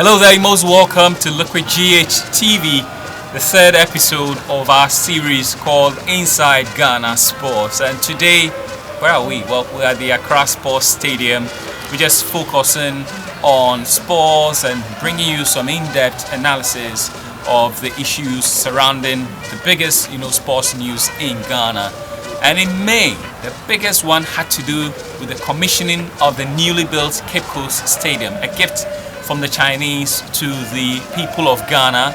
Hello there, most welcome to Liquid GH TV, the third episode of our series called Inside Ghana Sports. And today, where are we? Well, we're at the Accra Sports Stadium. We're just focusing on sports and bringing you some in-depth analysis of the issues surrounding the biggest, sports news in Ghana. And in May, the biggest one had to do with the commissioning of the newly built Cape Coast Stadium, a gift from the Chinese to the people of Ghana,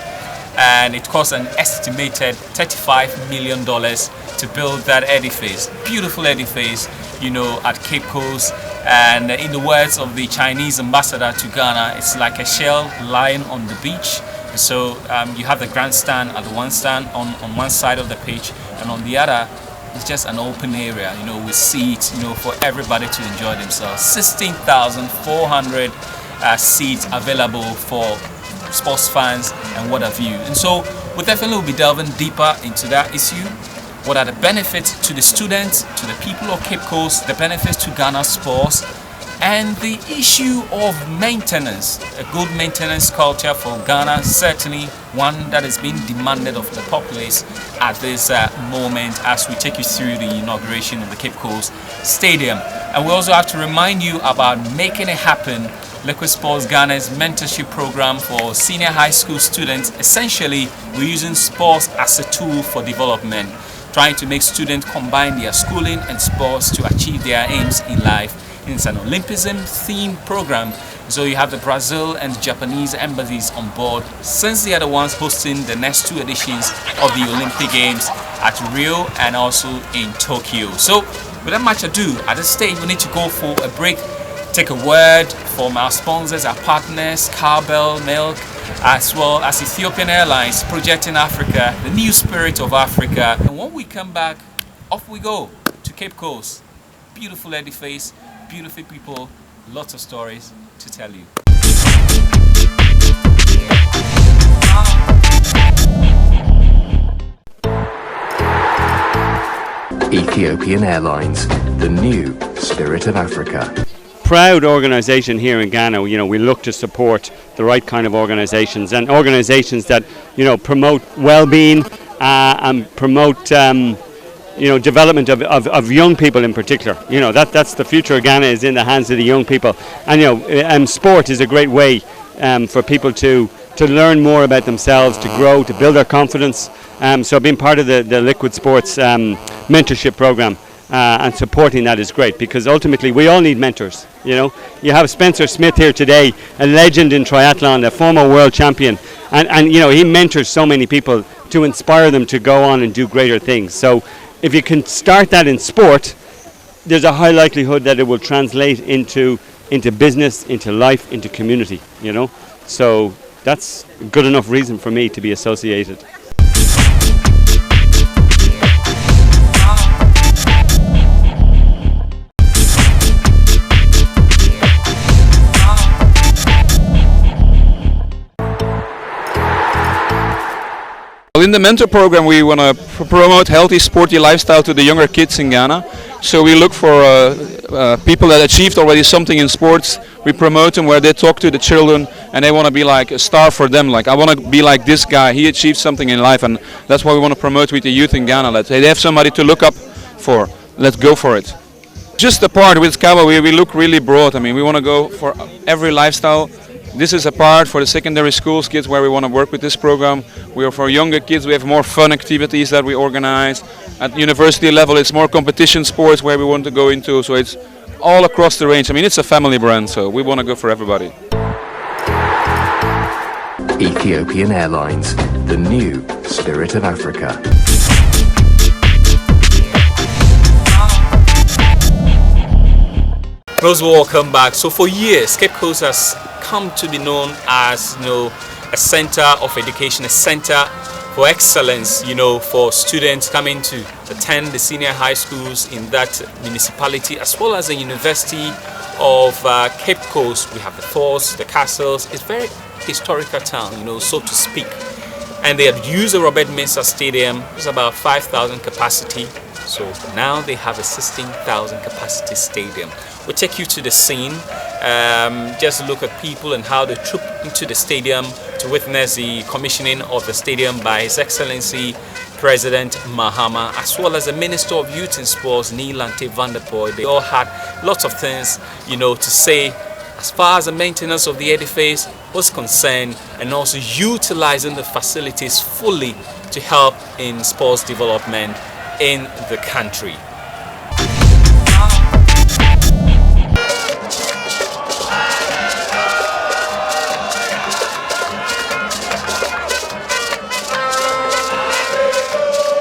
and it cost an estimated $35 million to build that edifice. Beautiful edifice, at Cape Coast. And in the words of the Chinese ambassador to Ghana, it's like a shell lying on the beach. So you have the grandstand at the one one side of the pitch, and on the other, it's just an open area, with seats, for everybody to enjoy themselves. 16,400 seats available for sports fans and what have you. And so we definitely will be delving deeper into that issue. What are the benefits to the students, to the people of Cape Coast, the benefits to Ghana sports, and the issue of maintenance, a good maintenance culture for Ghana, certainly one that is being demanded of the populace at this moment as we take you through the inauguration of the Cape Coast Stadium. And we also have to remind you about Making It Happen, Liquid Sports Ghana's mentorship program for senior high school students. Essentially, we're using sports as a tool for development, trying to make students combine their schooling and sports to achieve their aims in life. It's an Olympism-themed program, so you have the Brazil and Japanese embassies on board, since they are the ones hosting the next two editions of the Olympic Games at Rio and also in Tokyo. So, without much ado, at this stage we need to go for a break, take a word from our sponsors, our partners, Cowbell Milk, as well as Ethiopian Airlines, Projecting Africa, the new spirit of Africa. And when we come back, off we go to Cape Coast. Beautiful edifice, beautiful people, lots of stories to tell you. Ethiopian Airlines, the new spirit of Africa. Proud organisation here in Ghana. We look to support the right kind of organisations, and organisations that promote well-being and promote development of young people in particular. That's the future of Ghana, is in the hands of the young people. And sport is a great way for people to learn more about themselves, to grow, to build their confidence. So being part of the Liquid Sports mentorship program and supporting that is great, because ultimately we all need mentors. You have Spencer Smith here today, a legend in triathlon, a former world champion, and he mentors so many people to inspire them to go on and do greater things. So if you can start that in sport, there's a high likelihood that it will translate into business, into life, into community, So that's a good enough reason for me to be associated. In the mentor program, we want to promote healthy, sporty lifestyle to the younger kids in Ghana. So we look for people that achieved already something in sports. We promote them where they talk to the children and they want to be like a star for them. Like, I want to be like this guy. He achieved something in life, and that's what we want to promote with the youth in Ghana. They have somebody to look up for. Let's go for it. Just the part with Kaba, we look really broad. We want to go for every lifestyle. This is a part for the secondary schools kids where we want to work with this program. We are for younger kids, we have more fun activities that we organize. At university level, it's more competition sports where we want to go into. So it's all across the range. It's a family brand, so we want to go for everybody. Ethiopian Airlines, the new spirit of Africa. Most welcome back. So for years, Cape Coast has come to be known as a center of education, a center for excellence, for students coming to attend the senior high schools in that municipality, as well as the University of Cape Coast. We have the forts, the castles. It's a very historical town, so to speak. And they had used the Robert Mensah Stadium. It's about 5,000 capacity. So now they have a 16,000 capacity stadium. We'll take you to the scene, just look at people and how they troop into the stadium to witness the commissioning of the stadium by His Excellency President Mahama, as well as the Minister of Youth and Sports, Neelante van der Poel. They all had lots of things, to say as far as the maintenance of the edifice was concerned, and also utilizing the facilities fully to help in sports development in the country.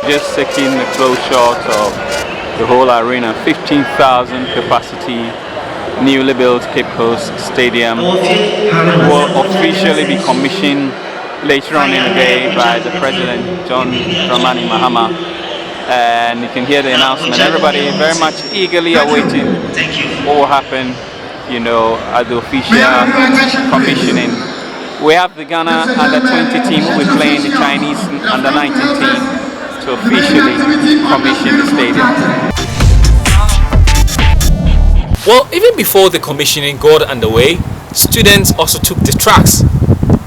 Just taking a close shot of the whole arena, 15,000 capacity, newly built Cape Coast Stadium will officially be commissioned later on in the day by the President John Dramani Mahama, and you can hear the announcement. Everybody very much eagerly awaiting what will happen, at the official commissioning. We have the Ghana under-20 team who will play in the Chinese under-19 team to officially commission the stadium. Well, even before the commissioning got underway, students also took the tracks.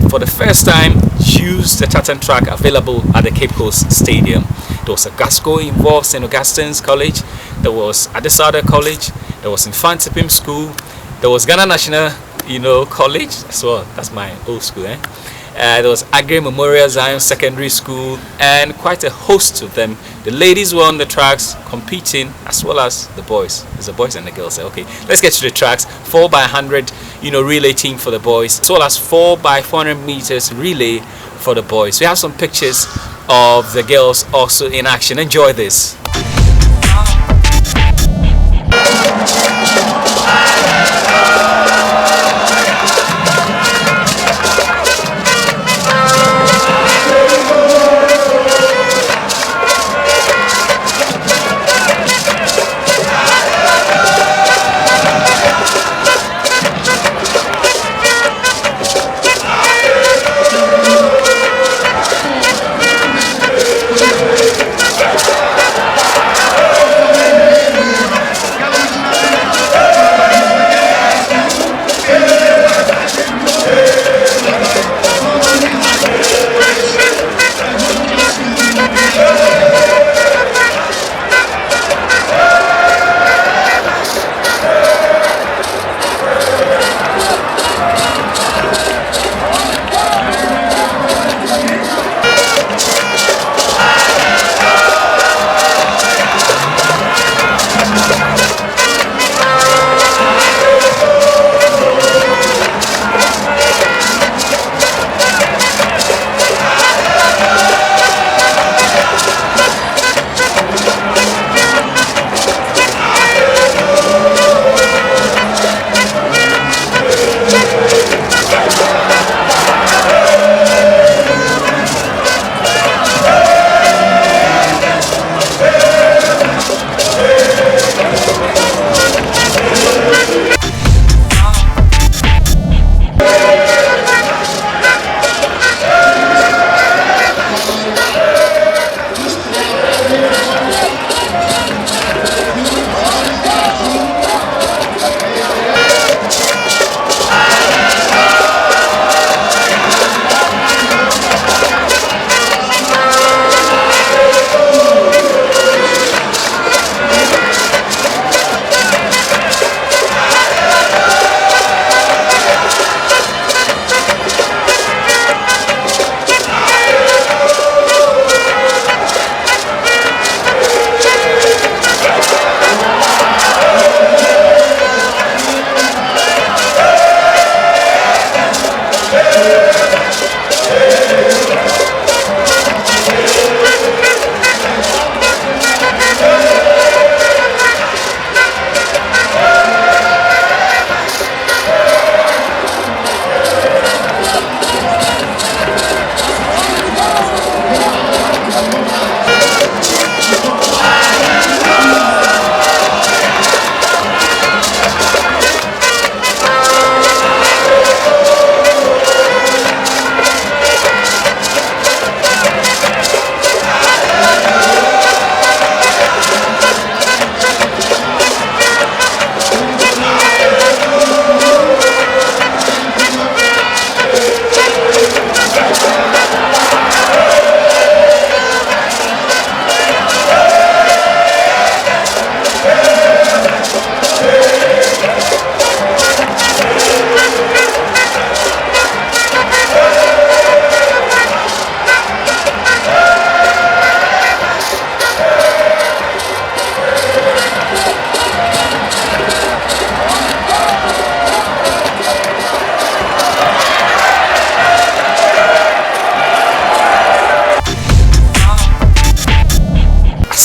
For the first time, used the tartan track available at the Cape Coast Stadium. There was a Gasco involved, St. Augustine's College, there was Adesada College, there was Infant Pim School, there was Ghana National, College as well. That's my old school, there was Agri Memorial Zion Secondary School, and quite a host of them. The ladies were on the tracks competing, as well as the boys. There's the boys and the girls. Okay, let's get to the tracks. 4x100, relay team for the boys, as well as 4x400 meters relay for the boys. We have some pictures of the girls also in action. Enjoy this.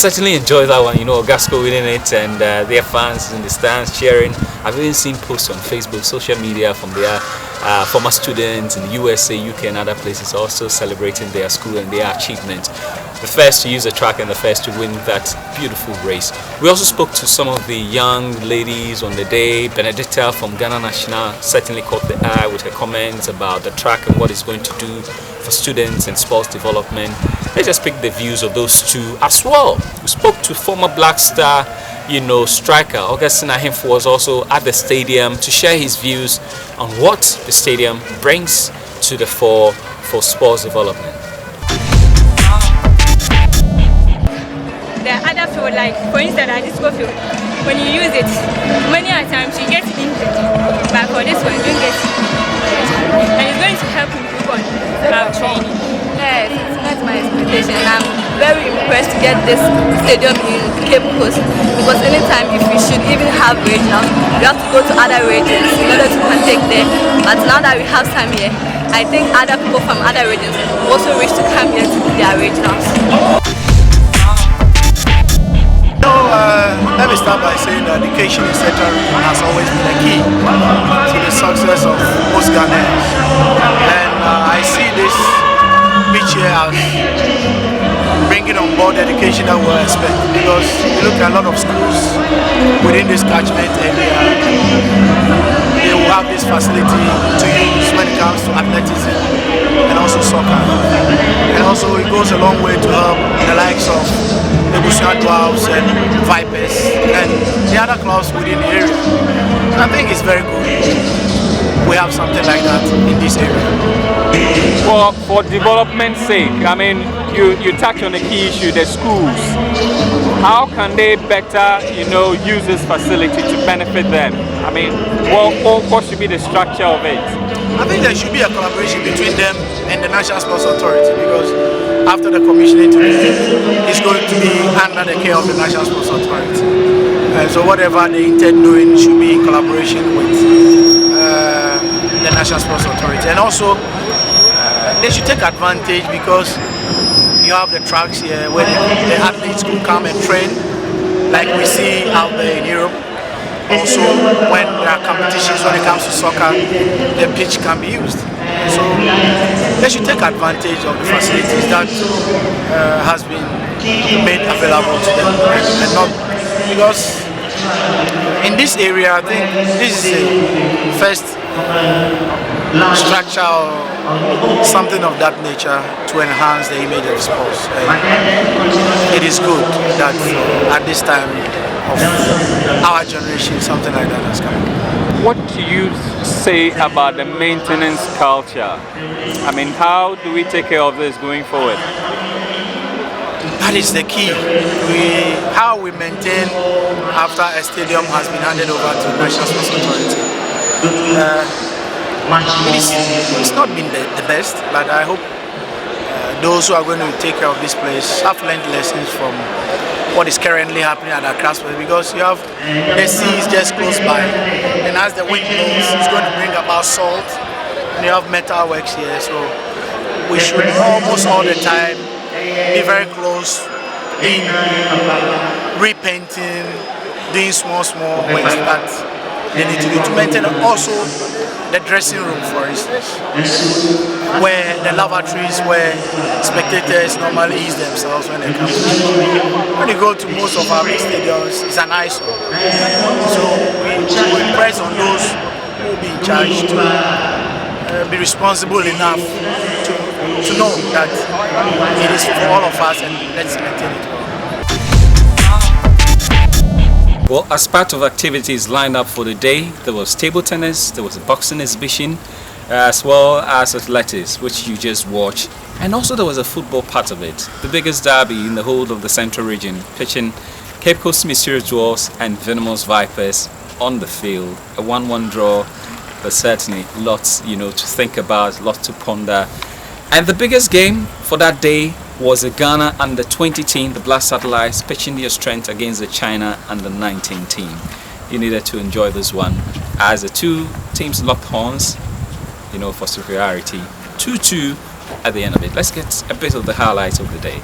certainly enjoyed that one. Gasco winning it, and their fans in the stands cheering. I've even seen posts on Facebook, social media from their former students in the USA, UK, and other places also celebrating their school and their achievement. The first to use the track and the first to win that beautiful race. We also spoke to some of the young ladies on the day. Benedicta from Ghana National certainly caught the eye with her comments about the track and what it's going to do for students and sports development. Let's just pick the views of those two as well. We spoke to former Black Star, striker Augustine Ahimfo was also at the stadium to share his views on what the stadium brings to the fore for sports development. There are other fields, like for instance at disco field, when you use it, many a times you get injured, but for this one you don't get injured. And it's going to help improve on our training. Yes, that's my expectation. I'm very impressed to get this stadium in Cape Coast, because anytime if we should even have regionals, we have to go to other regions in order to partake there. But now that we have some here, I think other people from other regions also wish to come here to do their regionals. Let me start by saying that education in Central Region has always been a key to the success of most Ghanaians. And I see this beach here as bringing on board the education that we expect, because you look at a lot of schools within this catchment area, they will have this facility to use when it comes to athleticism and also soccer. And also it goes a long way to help the likes of the Bushman Dwarfs and Vipers and the other clubs within the area. So I think it's very good. We have something like that in this area. For development's sake, I mean, you touch on the key issue, the schools. How can they better, use this facility to benefit them? I mean, what should be the structure of it? I think there should be a collaboration between them and the National Sports Authority, because after the commissioning it's going to be under the care of the National Sports Authority. So whatever they intend doing should be in collaboration with the National Sports Authority. And also, they should take advantage, because you have the tracks here where the athletes could come and train, like we see out there in Europe. Also, when there are competitions, when it comes to soccer, the pitch can be used. So they should take advantage of the facilities that has been made available to them, and not because in this area, I think this is the first structure or something of that nature to enhance the image of sports. It is good that at this time of our generation, something like that has come. What do you say about the maintenance culture? I mean, how do we take care of this going forward? That is the key. How we maintain after a stadium has been handed over to the National Sports Authority. It's not been the best, but I hope those who are going to take care of this place have learned lessons from what is currently happening at Accra, because you have the sea is just close by, and as the wind blows, it's going to bring about salt, and you have metal works here, so we should almost all the time be very close in repainting, doing small works that they need to do to maintain. Also the dressing room, for instance, where the lavatories where spectators normally ease themselves when they come to the when you go to most of our big stadiums, it's an eyesore. So we press on those who will be in charge to be responsible enough to know that it is for all of us, and let's maintain it well. Well, as part of activities lined up for the day, there was table tennis, there was a boxing exhibition, as well as athletics, which you just watched, and also there was a football part of it. The biggest derby in the whole of the Central Region, pitching Cape Coast Mysterious Dwarfs and Venomous Vipers on the field. A 1-1 draw, but certainly lots, to think about, lots to ponder. And the biggest game for that day was the Ghana under-20 team, the Black Satellites, pitching their strength against the China under-19 team. You needed to enjoy this one as the two teams locked horns, for superiority. 2-2 at the end of it. Let's get a bit of the highlights of the day.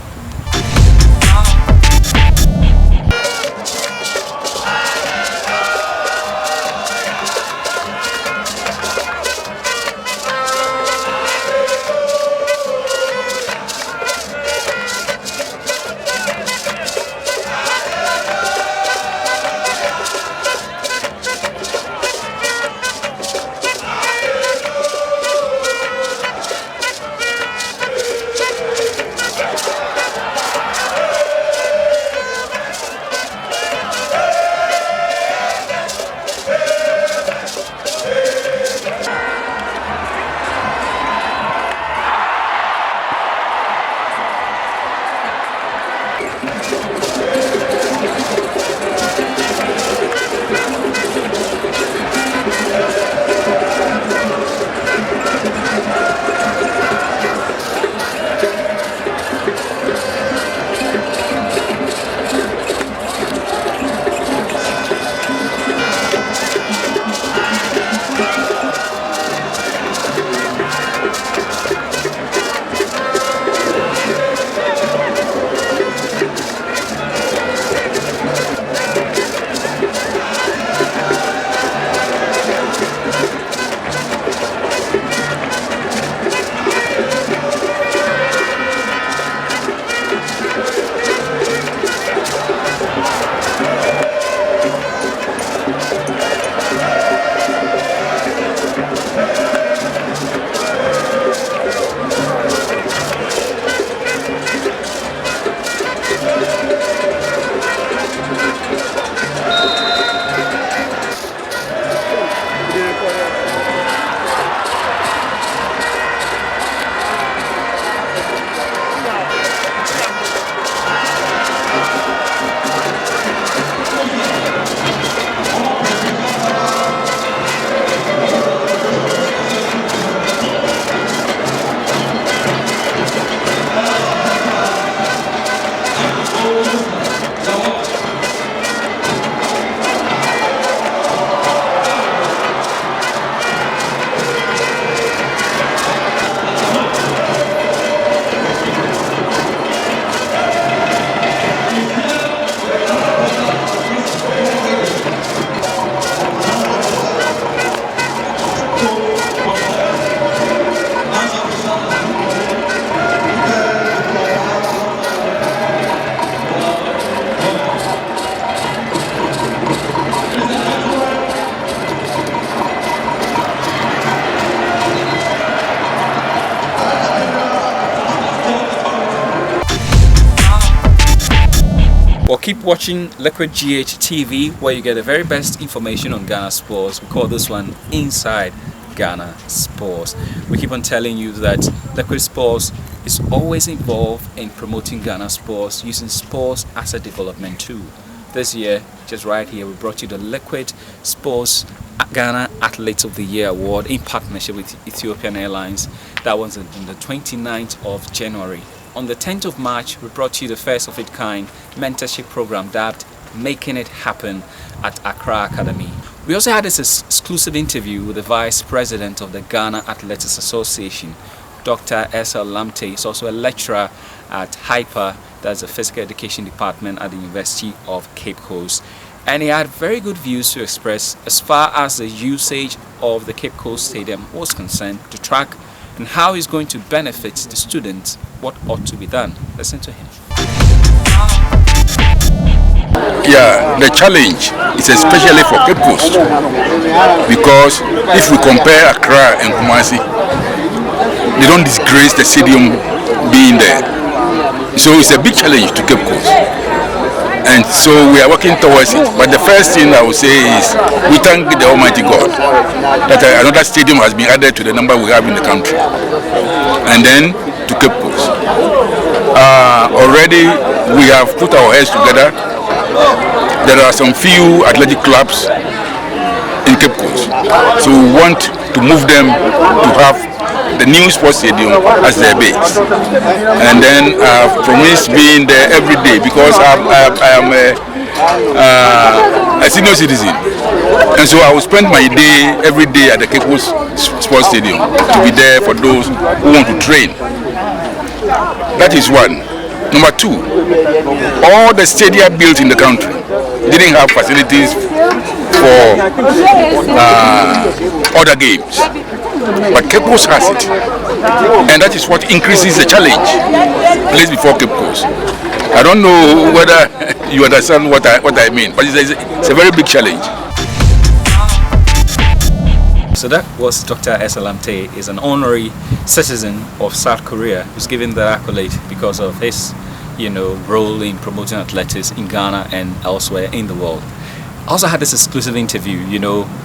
Well, keep watching Liquid GH TV, where you get the very best information on Ghana sports. We call this one Inside Ghana Sports. We keep on telling you that Liquid Sports is always involved in promoting Ghana sports, using sports as a development tool. This year, just right here, we brought you the Liquid Sports Ghana Athletes of the Year Award in partnership with Ethiopian Airlines. That was on the 29th of January. On the 10th of March, we brought you the first of its kind mentorship program dubbed Making It Happen at Accra Academy. We also had this exclusive interview with the Vice President of the Ghana Athletics Association, Dr. S.L. Lamte. Is also a lecturer at HYPA, that's the Physical Education Department at the University of Cape Coast. And he had very good views to express as far as the usage of the Cape Coast Stadium was concerned, the track, and how he's going to benefit the students, what ought to be done. Listen to him. Yeah, the challenge is especially for Cape Coast, because if we compare Accra and Kumasi, they don't disgrace the stadium being there. So it's a big challenge to Cape Coast. And so we are working towards it. But the first thing I would say is we thank the Almighty God that another stadium has been added to the number we have in the country. And then to Cape Coast. Already we have put our heads together. There are some few athletic clubs in Cape Coast. So we want to move them to have the new sports stadium as their base. And then I've promised being there every day, because I am a senior citizen. And so I will spend my day every day at the Cape Coast Sports Stadium to be there for those who want to train. That is one. Number two, all the stadia built in the country didn't have facilities for other games. But Cape Coast has it, and that is what increases the challenge placed before Cape Coast. I don't know whether you understand what I mean, but it's a very big challenge. So that was Dr. S.L. Lamte, is an honorary citizen of South Korea, who's given the accolade because of his, role in promoting athletics in Ghana and elsewhere in the world. I also had this exclusive interview,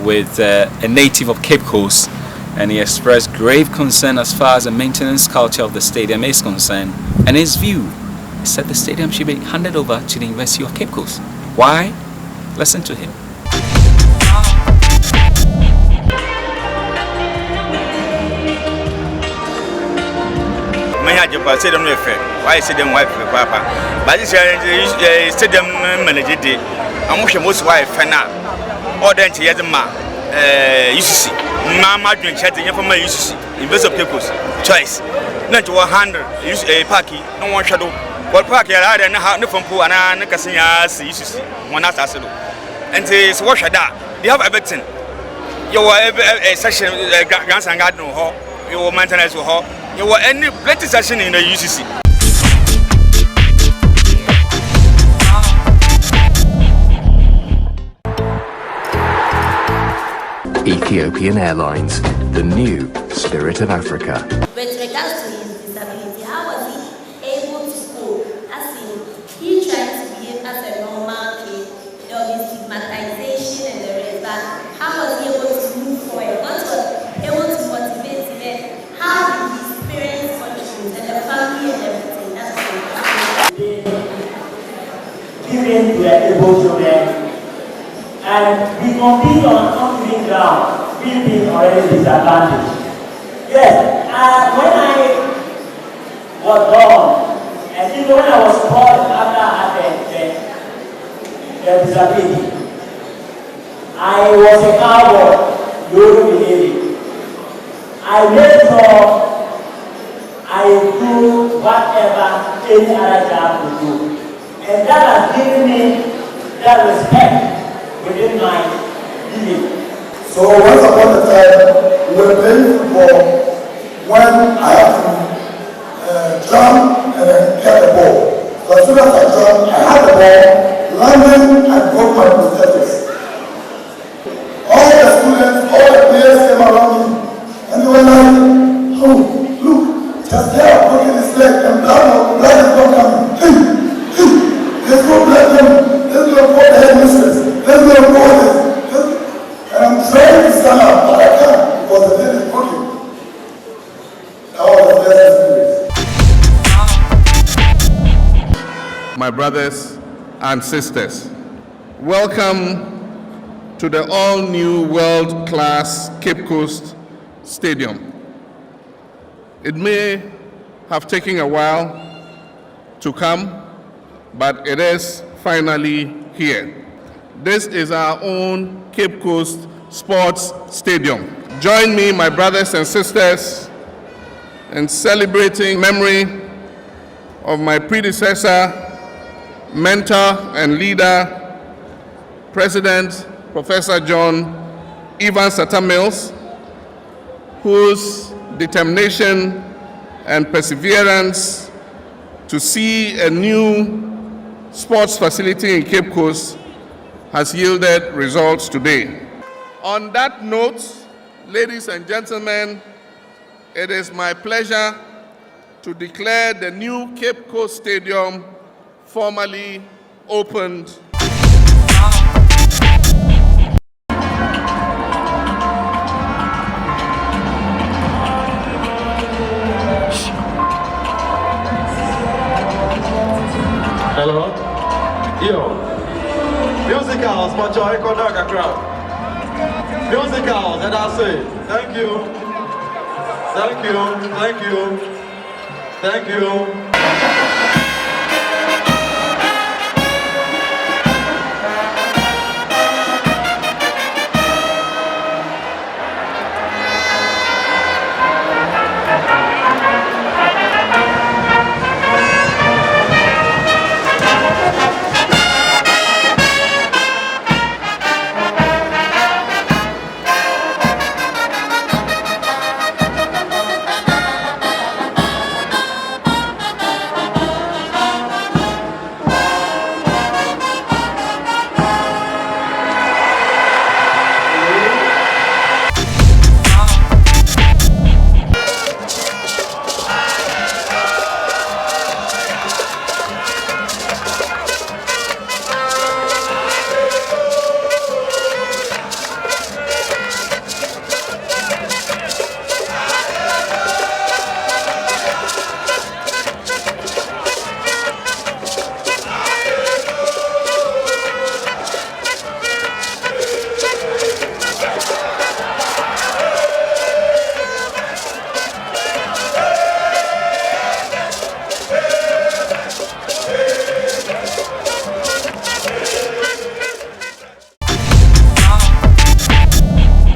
with a native of Cape Coast, and he expressed grave concern as far as the maintenance culture of the stadium is concerned. And his view, he said the stadium should be handed over to the University of Cape Coast. Why? Listen to him. Stadium why stadium wife papa but this stadium manager day I'm most wife now order to yedma UCC mama drink chat in from my UCC University of Cape Coast choice not 100 use a parky no one shadow what park you are and how no from pool and I can see UCC one as and says wash that they have everything you were a session grants and garden hall your maintenance hall. You were any plenty session in the UCC. Ethiopian Airlines, the new Spirit of Africa. With regards to his disability, how was he able to cope? As he tried to behave as a normal kid, there was stigmatization and the rest, but how was he able to move forward? What was able to motivate him? How did his parents contribute and the family and everything? That's what giving to able children, and we compete on uneven ground, being already disadvantaged. Yes, when I was born, and even when I was born after the disability, I was a cowboy, you behaving. I made sure I do whatever any other child would do. And that has given me that respect within my village. So once upon a time, we were playing football when I had to jump and then get the ball. So as soon as I jumped, I had the ball, landing and broke my prosthetics. All the students, all the players came around me and they were like, oh, look, just there, broken his leg and blood is not coming. Hey, there's no blood let's go for the headmistress, let's go for this. And I'm trying to stand up, but I can't because the thing is broken. That was the best experience. My brothers and sisters, welcome to the all-new world-class Cape Coast Stadium. It may have taken a while to come, but it is finally here. This is our own Cape Coast Sports Stadium. Join me, my brothers and sisters, in celebrating memory of my predecessor, mentor and leader, President Professor John Evans Atta Mills, whose determination and perseverance to see a new sports facility in Cape Coast has yielded results today. On that note, ladies and gentlemen, it is my pleasure to declare the new Cape Coast Stadium formally opened. Hello? Yo. Musicals, but joy Kodaga crowd. Musicals, and I say, thank you. Thank you. Thank you. Thank you.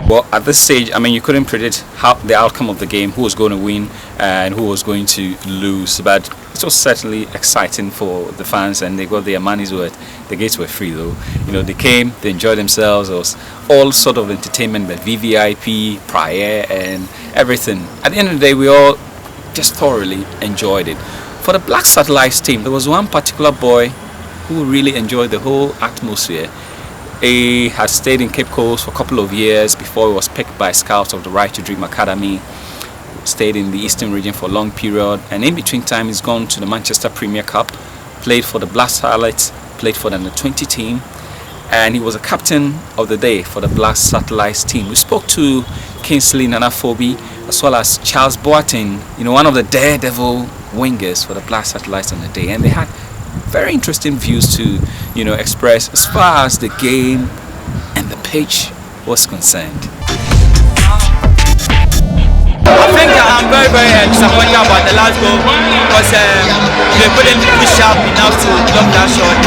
Well, at this stage, I mean, you couldn't predict how the outcome of the game, who was going to win and who was going to lose. But it was certainly exciting for the fans, and they got their money's worth. The gates were free, though. You know, they came, they enjoyed themselves. There was all sort of entertainment, the VVIP, prior, and everything. At the end of the day, we all just thoroughly enjoyed it. For the Black Satellites team, there was one particular boy who really enjoyed the whole atmosphere. He had stayed in Cape Coast for a couple of years before he was picked by scouts of the Right to Dream Academy. Stayed in the Eastern region for a long period, and in between time he's gone to the Manchester Premier Cup, played for the Black Satellites, played for the under-20 team, and he was a captain of the day for the Black Satellites team. We spoke to Kingsley Nanafobi as well as Charles Boateng, you know, one of the daredevil wingers for the Black Satellites on the day, and they had very interesting views to, you know, express as far as the game and the pitch was concerned. I think I'm very, very disappointed about the last goal because they couldn't push up enough to block that shot.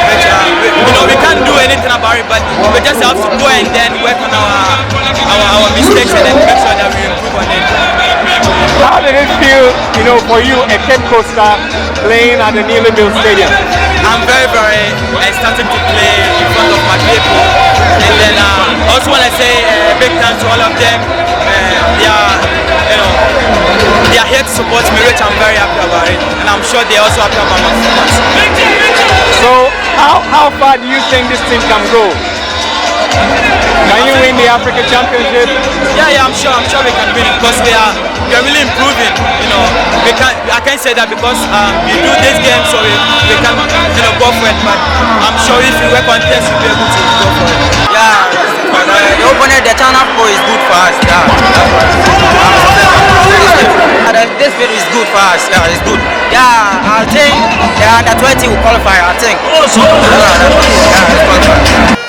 But, you know, we can't do anything about it, but we just have to go and then work on our mistakes and then make sure that we improve on it. How did it feel, you know, for you, a Cape Coaster, playing at the newly built stadium? I'm very, very starting to play in front of my people, and then also want to say big thanks to all of them. They are, you know, they are here to support me, which I'm very happy about it, and I'm sure they are also happy about my performance. So, how far do you think this team can go? Can you win the Africa Championship? Yeah, I'm sure we can win it because we are really improving. I can't say that because we do this game so we can go for it, but I'm sure if we work on this we'll be able to go for it. Yeah, the opponent, the China Pro is good for us. Yeah, this video is good for us. Yeah, it's good. Yeah, I think the under 20 will qualify. I think. Yeah, it's qualified.